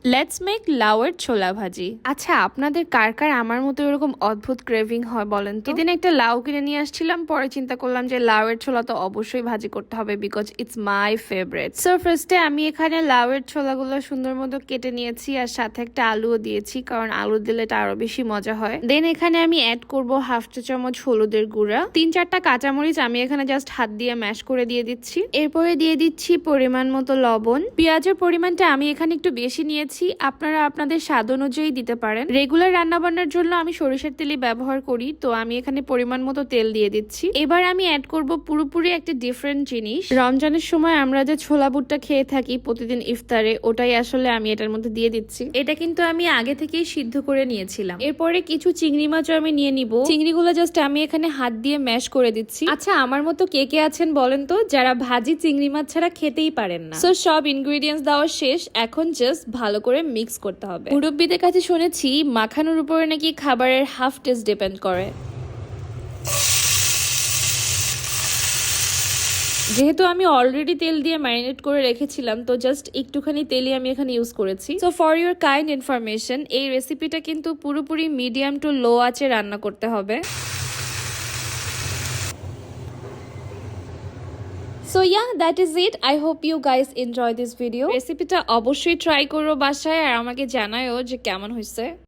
Let's make লাউয়ের ছোলা ভাজি। আচ্ছা, আপনাদের কার কার আমার মতো এরকম অদ্ভুত ক্রেভিং হয় বলেন তো? এদিন একটা লাউ কিনে নিয়ে আসছিলাম, পরে চিন্তা করলাম যে লাউয়ের ছোলা তো অবশ্যই ভাজি করতে হবে, because it's my favourite. So ফার্স্টে আমি এখানে লাউয়ের ছোলাগুলো সুন্দর মতো কেটে নিয়েছি, আর সাথে একটা আলুও দিয়েছি, কারণ আলু দিলে এটা আরো বেশি মজা হয়। দেন এখানে আমি অ্যাড করব হাফ চা চামচ হলুদের গুঁড়া, 3-4টা কাঁচামরিচ আমি এখানে জাস্ট হাত দিয়ে ম্যাশ করে দিয়ে দিচ্ছি। এরপরে দিয়ে দিচ্ছি পরিমাণ মতো লবণ। পেঁয়াজের পরিমাণটা আমি এখানে একটু বেশি নিয়েছি, আপনারা আপনাদের স্বাদ অনুযায়ী দিতে পারেন। রেগুলার রান্না বান্নার জন্য আমি সরিষার তেলই ব্যবহার করি, তো আমি এখানে পরিমাণ মতো তেল দিয়ে দিচ্ছি। এবার আমি অ্যাড করব পুরোপুরি একটা ডিফারেন্ট জিনিস। রমজানের সময় আমরা যে ছোলা বুটটা খেয়ে থাকি প্রতিদিন ইফতারে, ওটাই আসলে আমি এটার মধ্যে দিয়ে দিচ্ছি। এটা কিন্তু আমি আগে থেকেই সিদ্ধ করে নিয়েছিলাম। এরপরে কিছু চিংড়ি মাছও আমি নিয়ে নিব। চিংড়িগুলো জাস্ট আমি এখানে হাত দিয়ে ম্যাশ করে দিচ্ছি। আচ্ছা, আমার মতো কে কে আছেন বলেন তো, যারা ভাজি চিংড়ি মাছ ছাড়া খেতেই পারেন না? সো সব ইনগ্রেডিয়েন্টস দেওয়া শেষ, এখন জাস্ট ভালো করে মিক্স করতে হবে। মুরব্বীদের কাছে শুনেছি মাখানোর উপরে নাকি খাবারের হাফ টেস্ট ডিপেন্ড করে। যেহেতু আমি অলরেডি তেল দিয়ে ম্যারিনেট করে রেখেছিলাম, তো জাস্ট একটুখানি তেলই আমি এখানে ইউজ করেছি। So for your kind information, এই রেসিপিটা কিন্তু পুরোপুরি মিডিয়াম টু লো আঁচে রান্না করতে হবে। So yeah, that is it. I hope you guys enjoy this video. রেসিপিটা অবশ্যই ট্রাই করো বাসায়, আর আমাকে জানায়ও যে কেমন হয়েছে।